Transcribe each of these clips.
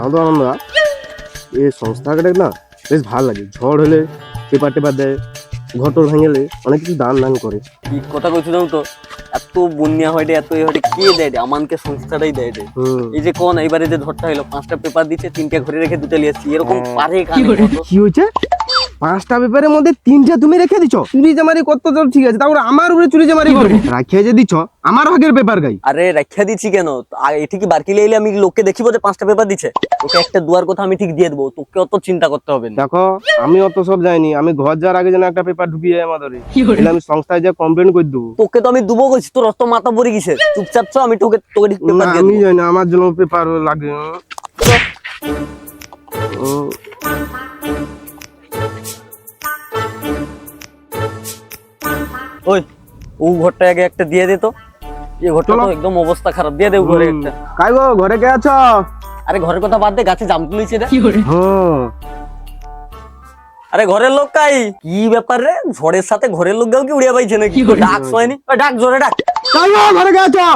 জানো তো আমরা এই সংস্থাটা না বেশ ভালো লাগে। ঝড় হলে পেপার টেপার দেয়, ঘর টর ভেঙেলে অনেক কিছু দান দান করে। কি কথা কইছো জানো তো, এত বন্যা হয় রে, এত এই হয় রে, কে দেয় রে? আমানকে সংস্থাটাই দেয় রে। এই যে কোন এইবারে যে ঝড়টা হলো, 5টা পেপার দিচ্ছে, 3টা ঘরে রেখে 2টা নিয়ে আসছি, এরকম পারে কানে কত? কি হয়েছে? 5টা পেপারের মধ্যে 3টা তুমি রেখে দিছো? চুরি জামারি কত তো ঠিক আছে, তারপর আমার উপরে চুরি জামারি করবে? রাখিয়ে যে দিছো আমার ভাগের পেপার গাই। আরে রাখিয়া দিচ্ছি কেন? এটি কি বারকিলে এলে আমি লোককে দেখিব যে 5টা পেপার দিচ্ছে? ওকে একটা দুয়ার কথা আমি ঠিক দিয়ে দেবো, তোকে অত চিন্তা করতে হবে না। দেখো আমি অত সব যাইনি, আমি ঘর যাওয়ার আগে যেন একটা পেপার ঢুকিয়ে যায় আমাদের, আমি সংস্থায় যা কমপ্লেন করে দেবো। তোকে তো আমি দুবো কইছি, তোর অত মাথা পড়ে গেছে, চুপচাপ চ, আমি তোকে তোকে পেপার দিয়ে আমি দেবো। জানি না, আমার জন্য পেপার লাগে। ওই ও ঘরটা আগে একটা দিয়ে দে তো, এই ঘরটা তো একদম অবস্থা খারাপ, দিয়ে দে ও ঘরে একটা। কাই গো ঘরে কে আছো? আরে ঘরের কথা বাদ দে, গাছে জাম তুলিছে রে। হ্যাঁ আরে ঘরের লোক কাই, কি ব্যাপার রে? ঝড়ের সাথে ঘরের লোক গাও কি উড়িয়া পাইছে নাকি? ডাক হয়নি, ডাক জোরে ডাক। কাই গো ঘরে কে আছো?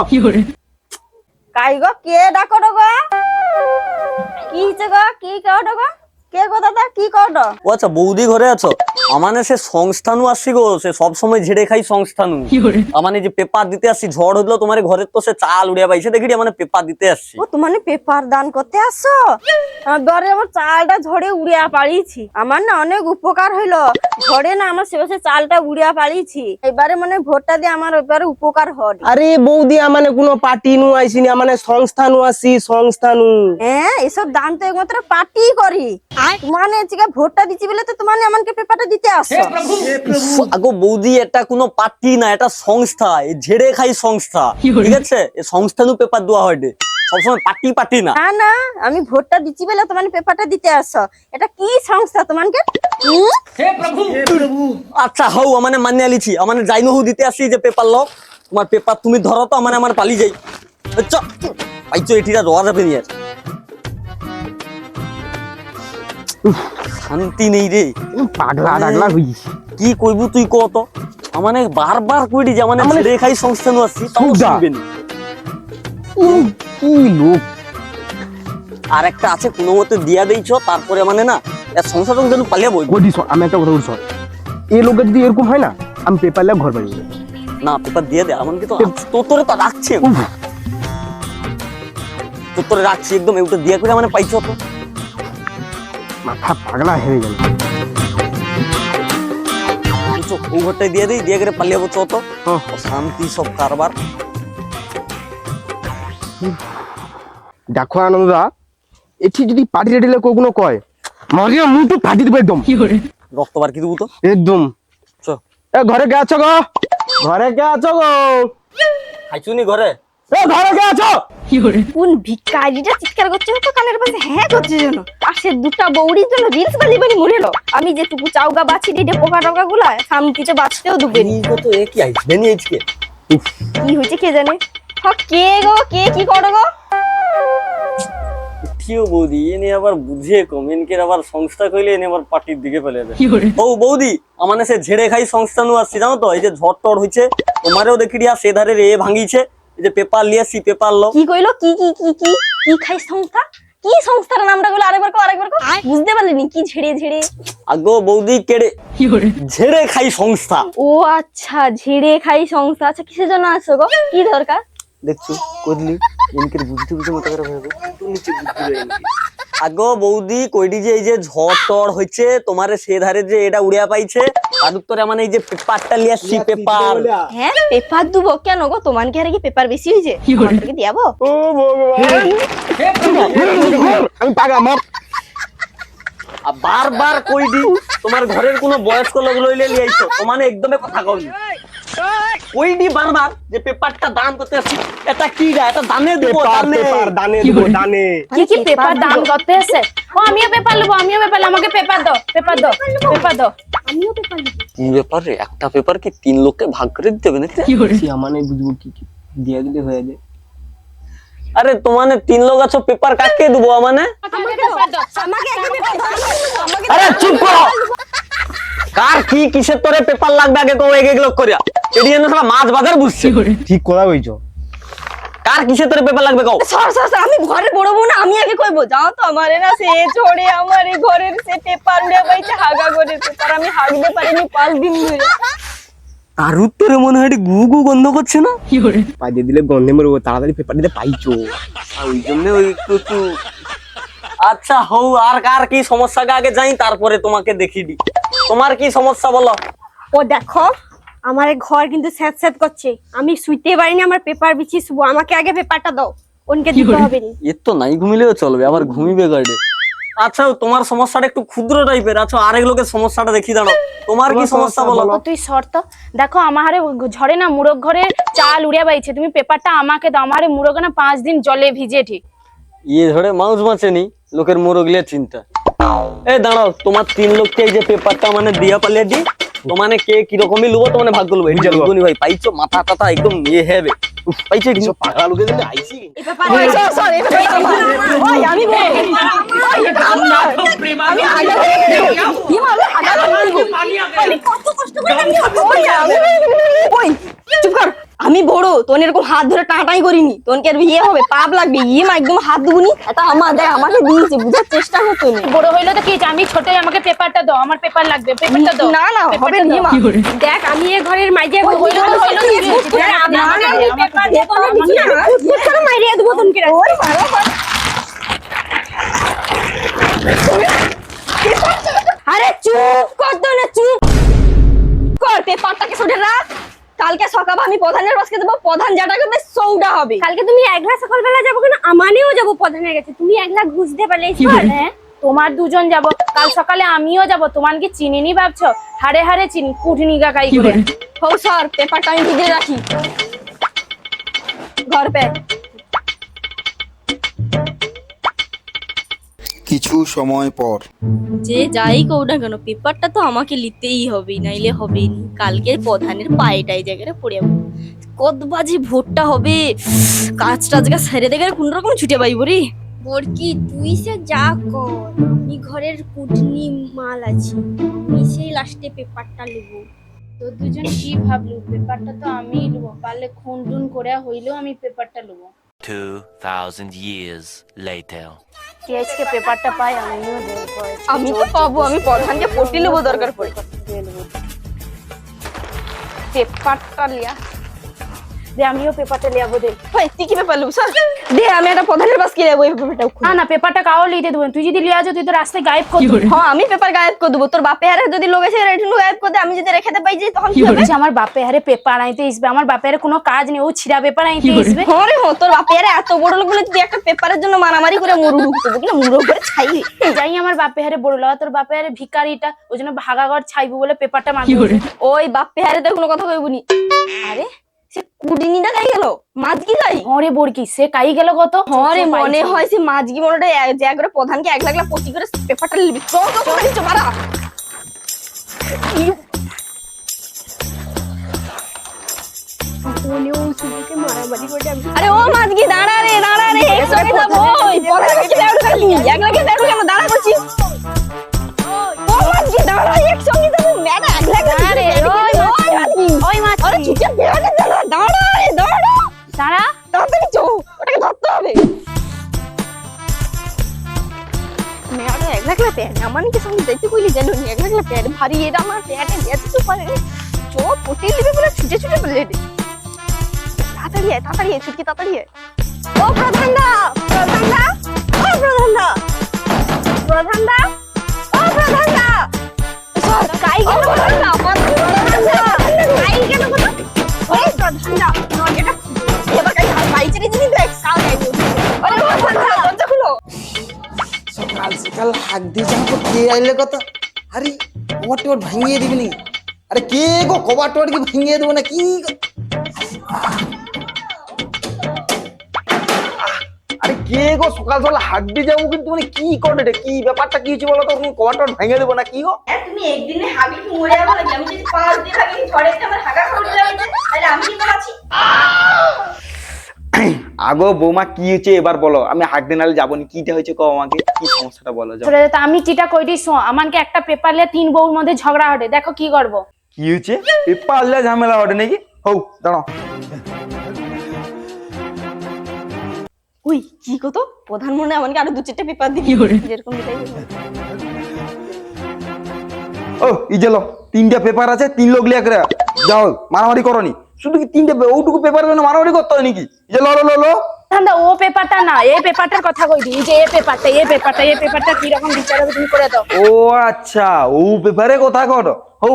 কাই গো কে ডাকো গো? কি হইছে গো? কি কওটো গো? কে গো দাদা কি কওটো? ও আচ্ছা, বৌদি ঘরে আছো? আমানে সে সংস্থানু আসছি গো, সে সব সময় ঝেড়ে খাই সংস্থানু। আমানে যে পেপার দিতে আসছি, ঝড় হলো তোমার ঘরের তো সে চাল উড়িয়া পাইছে, দেখি মানে পেপার দিতে আসছি। ও তুমি পেপার দান করতে আসছো? ঘরে আমার চালটা ঝড়ে উড়িয়া পাড়িয়েছি, আমার না অনেক উপকার হইলো। ঝড়ে না আমার শেষে চালটা উড়িয়া পাড়িয়েছি, এবারে মানে ভোটটা দিয়ে আমার এবারে উপকার হয়। আরে বৌদি আমানে কোনো পার্টি নু আইছিনি, আমানে সংস্থা নু আসি, সংস্থা নু। হ্যাঁ এসব দান তো একমাত্র পার্টি করি, মানে চিকা ভোটটা দিচ্ছি বলে তো তোমার আমাকে পেপারটা দিতে আসছো। আগো বৌদি, এটা কোনো পার্টি না, এটা সংস্থা, এই ঝেড়ে খাই সংস্থা, ঠিক আছে? এই সংস্থানু পেপার দেওয়া হয় রে, সবসময় পার্টি পার্টি না। না না, আমি ভোটটা দিচ্ছি বলে তোমার পেপারটা দিতে আসছো, এটা কি সংস্থা তোমাকে? আচ্ছা হও, আমানে মানিয়ে লিছি, আমানে যাই নহু দিতে আসি যে পেপার লও, তোমার পেপার তুমি ধরো তো, আমানে আমার পালি যাই। চ পাইছো, এটিরা রওয়া যাবে নি আর। শান্তি নেই রে, পাগলা টাগলা হইছি। কি কইবু তুই কত? আমানে বারবার কইডি যে আমানে ঝেড়ে খাই সংস্থানু আসছি, তাও শুনবে না। কি লোক! আর একটা আছে, কোনো মতে দিয়া দেইছো, তারপরে মানে না এর সংসার যেন পালিয়ে বই। ওডি আমি একটা কথা বলছি, এই লোকের যদি এরকম হয় না, আমি পেপার লেগে ঘর বাড়ি যাবো। না পেপার দিয়ে দে, আমাকে তো তোরে তো রাখছে, তোরে রাখছি একদম, এটা দিয়া করে মানে পাইছো তো। মাথা পাগলা হয়ে গেল। ও ঘরটাই দিয়ে দেই, দিয়ে করে পালিয়ে যাবো তো। শান্তি সব কারবার। দেখো আনন্দদা, এটি যদি পার্টি রেডি কোনো কয়, মারিয়া মুটু ফাটি দেবো একদম। রক্ত বার কি দেবো তো একদম। চ। এ ঘরে কে আছো গো? ঘরে কে আছো গো? খাইছু নি ঘরে? এ ঘরে কে আছো? কোন ভিখারিটা চিৎকার করছে তো কানের পাশে, হ্যাঁ করছে যেন পাশের দুটা বৌড়ির জন্য রিলস বালি মরে এলো। আমি যেটুকু চাউগা বাছি দিতে পোকা টোকা গুলা শান্তিতে বাঁচতেও দুবেনি। তো এ কি আইছে নি আজকে? কি হয়েছে কে জানে? কে গো, কে কি করো গো? ঠিও বৌদি, এনে আবার বুঝে কমেনকে আবার সংস্থা কইলে এনে আবার পার্টির দিকে ফেলে দেয়। ও বৌদি, আমানে সে ঝেড়ে খাই সংস্থা নু আসছি, জানো তো? এই যে ঝড় টড় হইছে, তোমারেও দেখি দিয়া সে ধারে রে ভাঙিছে, এই যে পেপার লিয়েছি, পেপার লো। কি কইলো? কি কি কি কি কি খাই সংস্থা? কি সংস্থার নামটা গুলো আরেকবার কো, বুঝতে পারলিনি? কি ঝেড়ে ঝেড়ে? আগো বৌদি কেড়ে ঝেড়ে খাই সংস্থা। ও আচ্ছা, ঝেড়ে খাই সংস্থা। আচ্ছা কিসের জন্য আসছো গো? কি দরকার? দেখছো কইলি এনকের বুঝতে বুঝতে মতো করে ভাবে তুই নিচে বুঝতে যাই না। আগো বৌদি কইডি যে এই যে ঝড় টড় হইছে, তোমারে সে ধারে যে এটা উড়িয়া পাইছে, তার উত্তরে মানে এই যে পেপারটা লিয়াছি, পেপার। হ্যাঁ পেপার দুবো কেন গো? তোমার কি আর কি পেপার বেশি হইছে? আমাকে দিয়াবো? ও ভগবান, আমি পাগলা মার। বারবার কইডি তোমার ঘরের কোনো বয়স্ক লোক লইলে লিয়াইছো, তোমারে একদমই কথা কইনি। কইডি বারবার যে পেপারটা দান করতে আসি, এটা কি গা? এটা দানে দেব, দানে দানে দেবো, দানে। কি কি পেপার দান করতে আছে? ও আমিও পেপার নেবো, আমিও পেপার, আমাকে পেপার দাও, পেপার দাও, পেপার দাও। আমিও পেপার নেবো। কি ব্যাপার রে? একটা পেপার কি 3 লোককে ভাগ করে দিতে হবে নাকি? আমানে বুঝবো কি কি দিয়ে দিলে হয়ে যায়। আরে তোমানে 3 লোক আছো, পেপার কাকে দেবো? আমানে আমাকে পেপার দাও, আমাকে একটা পেপার দাও, আমাকে। আরে চুপ করো। কার কি কিসের তোরে পেপার লাগবে আগে কো, এক এক লোক করিয়া এডিয়ে না, শালা মাছ বাজার বুঝছে। ঠিক কথা কইছো। কার আর কিসের তোর পেপার লাগবে কও? সর সর সর, আমি ঘরে বড় বউ না, আমি আগে কইবো। যাও তো, আমারে না সে ঝড়ে আমার এই ঘরের সে পেপার উড়ে পাইছে, হাগা করেছে, তার আমি হাগতে পারিনি 5 দিন ধরে। তার উত্তরে মনে হয় গু গু গন্ধ করছে না? পাই দিয়ে দিলে গন্ধে মরবো, তাড়াতাড়ি পেপার দিতে পাইছো। আর ওই জন্য ওই একটু আচ্ছা হও, আর কার কি সমস্যাটা আগে যাই, তারপরে তোমাকে দেখিয়ে দিই। তোমার কি সমস্যা বলো? ও দেখো, আমার এই ঘর কিন্তু স্যাঁত স্যাঁত করছে, আমি শুইতে পারিনি, আমার পেপার বিছিয়ে শুবো, আমাকে আগে পেপারটা দাও, অনকে দিতে হবে না। এর তো নাই ঘুমিলেও চলবে, আবার ঘুমিবে গাড়ি। আচ্ছা তোমার সমস্যাটা একটু ক্ষুদ্র টাইপের, আচ্ছা আরেক লোকের সমস্যাটা দেখি দাঁড়াও। তোমার কি সমস্যা বলো? ও তুই শর্ত দেখো, আমার ঝড়ে না মুরগ ঘরে চাল উড়িয়া বাইছে, তুমি পেপারটা আমাকে দাও, আমার মুরগ না 5 দিন জলে ভিজে ঠিক। ইয়ে ধরে মাউস বাঁচেনি, লোকের মোরগলে চিন্তা। এই দাঁড়াও, তোমার 3 লোককে এই যে পেপারটা মানে দিয়া পালিয়ে দি, তোমানে কে কিরকমই লুবো, তোমানে ভাগ করবো। এই যে লুবনি ভাই পাইছো, মাথা টাথা একদম নিয়ে হেবে পাইছো, কিছু পাগলা লোকে দিলে আইছি। এই পেপার ওই সর সর, এই পেপার আমার। ওই আমি বল, ওই এটা আমার, আমি আগা কি মারলে আগা লাগবে, আমি কত কষ্ট করে আমি ওই চুপ কর, আমি বড়, তোন এরকম হাত ধরে টাটাই করিনি, তোনকে আর বিয়ে হবে, পাপ লাগবে, ইয়ে মা একদম হাত দুগুনি, এটা আমার দেখ, আমাকে দিয়েছে, বুঝার চেষ্টা করতো না। বড় হইলো তো কি হয়েছে, আমি ছোটই, আমাকে পেপারটা দাও, আমার পেপার লাগবে, পেপারটা দাও। না না হবে না মা, দেখ আমি এই ঘরের মাইজে হইলো তো হইলো, না না পেপার দে, তোনে দিছি না, ভূত করে মাইরিয়া দেব তোনকে। ওই মারো, আরে চুপ কর তো না, চুপ কর, পেপারটাকে সরে রাখ, কালকে সকালে আমি প্রধানের বাসকে দেবো, প্রধান যেটা করবে সৌটা হবে। কালকে তুমি একলা সকালবেলা যাবো কেন, আমানেও যাবো প্রধানের কাছে, তুমি একলা ঘুষ দিয়ে পারলে। হ্যাঁ তোমার দুজন যাব, কাল সকালে আমিও যাব, তোমার কি চিনিনি ভাবছো, হাড়ে হাড়ে চিনি, কুটনি গাকাই করে। হও স্যার, পেপারটা আমি ভিজে রাখি ঘর পে। কিছু সময় পর যে যাই কৌ না কেন, পেপারটা তো আমাকে নিতেই হবে, নাইলে হবে নি। কালকে প্রধানের পায়েটাই জায়গাটা পড়ে যাবো, কত বাজে ভোটটা হবে, কাজ টাজগা সেরে দেখে কোন রকম ছুটে পাইব রে। বরকি তুই সে যা কর, আমি ঘরের কুটনি মাল আছি, আমি সেই লাস্টে পেপারটা নেবো। তো দুজন কি ভাবলু, পেপারটা তো আমিই নেবো, পারলে খুন টুন করে হইলেও আমি পেপারটা নেবো। 2000 years later. কে আজকে পেপারটা পাই, আমিও দেবো। আমি তো পাবো, আমি প্রধানকে পটি নেবো দরকার পড়ে। পেপারটা লিয়া দে, আমিও পেপারটা লিয়াবো দে। ভাই তুই কি পেপার নেবো স্যার, দে আমি একটা প্রধানের বাস কি নেবো, এই পেপারটা না না, পেপারটা কাও লিতে দেবো, তুই যদি লিয়া যাও তুই তো রাস্তায় গায়েব করে দিবি। হ্যাঁ আমি পেপার গায়েব করে দেবো, তোর বাপে হারে যদি লোক এসে রেটুনু গায়েব করে দে, আমি যদি রেখে দে পাই যাই, তখন কি হবে? বলছে আমার বাপে হারে পেপার আইতে আসবে, আমার বাপে হারে কোনো কাজ নেই, ও ছিড়া পেপার আইতে আসবে। হ্যাঁ রে হ্যাঁ, তোর বাপে হারে এত বড় লোক বলে তুই একটা পেপারের জন্য মারামারি করে মরু ঢুকতে দেবো কিনা, মুড়ো করে ছাই যাই আমার বাপে হারে বড় লাগা, তোর বাপে হারে ভিকারিটা, ওই জন্য ভাগা ঘর ছাইবো বলে পেপারটা মাগি। ওই বাপে হারে তো কোনো কথা কইবনি। আরে সে কুডিনিটা গাই গেল, মাঝকি গাই। হরে বড়কি, সে কাই গেল কত। হরে মনে হয় সে মাঝকি মনেটা যে করে প্রধানকে 1 লাখ পটি করে পেপারটা লিবি, চল তো করে দিচ্ছ মারা। আরে ও মাঝকি দাঁড়া রে, দাঁড়া রে, একসঙ্গে যাবো। ওই প্রধানকে কি দেড় খালি 1 লাখে দেড় কেন দাঁড়া করছিস? ও মাঝকি দাঁড়া, একসঙ্গে যাবো, মেডা 1 লাখ আরে ওই মাঝকি, ওই মাঝকি, আরে চুপচাপ বেরোতে দাঁড়া, দাঁড়া রে, দাঁড়া দাঁড়া, তাড়াতাড়ি চো, ওটাকে ধরতে হবে। মেয়াটা 1 লাখ প্যাড আমার কি সঙ্গে যাইতে কইলি জানো নি, 1 লাখ প্যাড ভারী, এটা আমার প্যাডে যেতে তো পারে রে, চো পটি লিবি বলে ছুটে ছুটে বলে রে, তাড়াতাড়ি ছুটকি তাড়াতাড়ি। ও প্রধান দা, প্রধান দা, ও প্রধান দা, প্রধান দা, ও প্রধান দা, সর কাই গেল প্রধান দা, কাই গেল কথা, ও প্রধান দা, নয়টা এবার কাই বাইচেরি জিনি দেখ সাউ যাই। আরে প্রধান দা দরজা খুলো। সকাল সকাল হাক দিয়ে যাবো, কে আইলে কথা? আরে কবাট টবাট ভাঙিয়ে দিবি নি? আরে কে গো, কবাট টবাট কি ভাঙিয়ে দেবো না কি? আরে কে গো, সকাল সকাল হাক দিয়ে যাবো, কিন্তু মানে কি করে রে, কি ব্যাপারটা কি হচ্ছে বলো তো? কবাট টবাট ভাঙিয়ে দেবো না কি গো? তুমি একদিনে হাগি কি মরে যাবে নাকি? আমি যদি 5 দিন হাগি ঝড়েতে আমার হাগা পড়ে যাবে, তাহলে আমি কি করাচ্ছি? আগো বৌমা কি হয়েছে এবার বলো, আমি হাক দিনালে যাবো নি, কিটা হয়েছে কও আমাকে, কি সমস্যাটা বলো যাও। চলে যেতে, আমি কিটা কইটি শো, আমাকে একটা পেপার লিয়ে 3 বউর মধ্যে ঝগড়া হটে, দেখো কি করবো। কি হয়েছে? পেপার ঝামেলা ওঠে নাকি? হও দাঁড়াও। ওই কি কত প্রধান মনে হয় আমাকে আরো 2-4টা পেপার দিবি যেরকম দিতেই হবে। ও ই যে লো 3টা পেপার আছে 3 লোক লিয়া করে যাও মারামারি করনি শুধু কি 3টা ওটুকু পেপারের জন্য মারামারি করতে হয় নাকি এই যে লো লো লো লো দাদা ও পেপারটা না, এই পেপারটার কথা কই দিই, যে এই পেপারটা কি রকম বিচার হবে তুমি করে দাও। ও আচ্ছা ও পেপারে কথা কর হৌ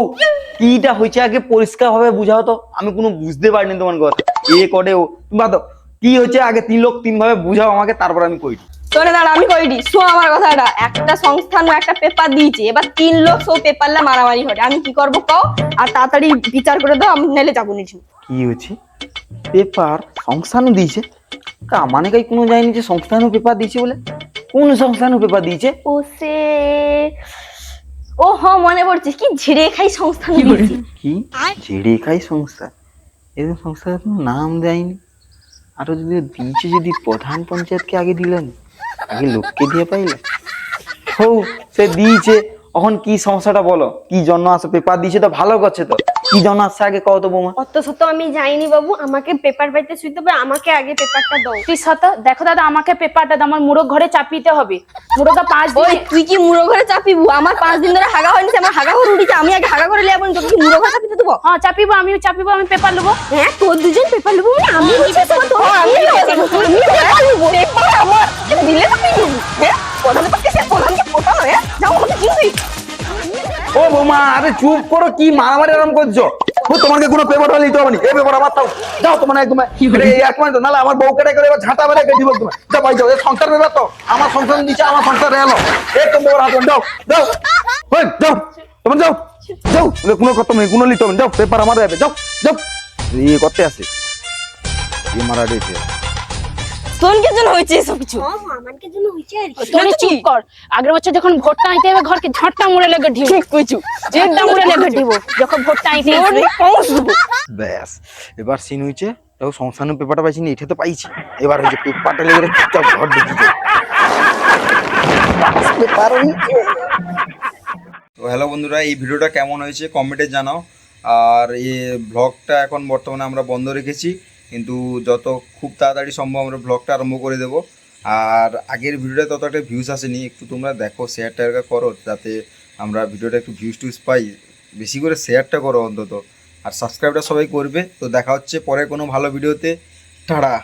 কিটা হইছে আগে পরিষ্কার ভাবে বুঝাও তো আমি কোনো বুঝতে পারিনি তোমার কথা এ করে ও তুমি বাদ দাও। কি হচ্ছে আগে 3 লোক 3 ভাবে বুঝাও আমাকে তারপর আমি কই শোনে দাঁড়া আমি কইডি শো আমার কথাটা একটা সংস্থান একটা পেপার দিয়েছে এবার 3 লোক সব পেপারলা মারামারি হবে আমি কি করব কও আর তাড়াতাড়ি বিচার করে দাও আমি নাইলে যাবো নিচে কি হচ্ছে পেপার সংস্থানও দিয়েছে মানে কাই কোনো যায়নি যে সংস্থানও পেপার দিয়েছে বলে কোন সংস্থানও পেপার দিয়েছে ও সে ও হ মনে পড়ছে কি ঝেড়ে খাই সংস্থান দিয়েছে কি ঝেড়ে খাই সংস্থা এরকম সংস্থার কোনো নাম দেয়নি আরো যদি দিয়েছে যদি প্রধান পঞ্চায়েতকে আগে দিলেন আগে লোককে দিয়ে পাইলে হো সে দিয়েছে এখন কি সমস্যাটা বলো কি জন্য আসে পেপার দিয়েছে তো ভালো করছে তো কি জন্য আসছে আগে কও তো বৌমা অত শত আমি যাইনি বাবু, আমাকে পেপার পাইতে শুইতে হবে, আমাকে আগে পেপারটা দাও। তুই সত দেখো দাদা আমাকে পেপারটা দাও, আমার মুড়ো ঘরে চাপিতে হবে। মুড়োটা 5 ওই দিন তুই কি মুড়ো ঘরে চাপিবু আমার 5 দিন ধরে হাগা হয়নি আমার হাগা ঘর উঠিছে আমি আগে হাগা করে লিয়ে আপন তোকে কি মুড়ো ঘরে চাপিতে দেবো হ্যাঁ চাপিবো, আমি পেপার নেবো। হ্যাঁ তোর দুজন পেপার নেবো মানে আমি বলছি তো তোর আমি পেপার নেবো পেপার আমার দিলে তো তুই নেবি হ্যাঁ প্রধানের পক্ষে সে প্রধানকে ফটো হ্যাঁ যাও আমাকে কিনবি ও বৌমা আরে চুপ করো কি মারামারি আরাম করছো ও তোমাকে কোনো পেপার নিতে হবে না এই পেপার আমার তাও যাও তোমার একদম এই এক মিনিট নালে আমার বউ কেটে করে এবার ঝাঁটা বেড়ে কেটে দিব তুমি যাও ভাই যাও এই সংসার পেপার তো আমার সংসার নিচে আমার সংসার এলো একদম পেপার হাতে যাও যাও ওই যাও তোমার যাও যাও কোনো কত নেই কোনো নিতে হবে না, যাও পেপার আমার যাবে যাও যাও এই করতে আসে এই মারা দিয়েছে তোনকে জন্য হয়েছে এসব কিছু আমাকে জন্য হইছে আর কি। তুমি চুপ কর, আগের বছর যখন ভোটটা আইতে হবে ঘরকে ঝটটা মুড়ে লেগে ঢিব। ঠিক কইছু ঝটটা মুড়ে লেগে ঢিব যখন ভোটটা আইতে আসবে। ব্যাস এবার সিন হয়েছে দেখো সংস্থানের পেপারটা পাইছি না এটা তো পাইছি এবার হয়েছে পেপারটা লেগে চুপচাপ ঘর ঢুকিছে তো হ্যালো বন্ধুরা এই ভিডিওটা কেমন হয়েছে কমেন্টে জানাও আর এই ব্লগটা এখন বর্তমানে আমরা বন্ধ রেখেছি কিন্তু যত খুব তাড়াতাড়ি সম্ভব আমরা ব্লগটা আরম্ভ করে দেব আর আগের ভিডিওটা তত একটা ভিউজ আসেনি একটু তোমরা দেখো শেয়ারটা করো যাতে আমরা ভিডিওটা একটু ভিউজ টুজ পাই বেশি করে শেয়ারটা করো অন্তত আর সাবস্ক্রাইবটা সবাই করবে তো দেখা হচ্ছে পরে কোনো ভালো ভিডিওতে টাটা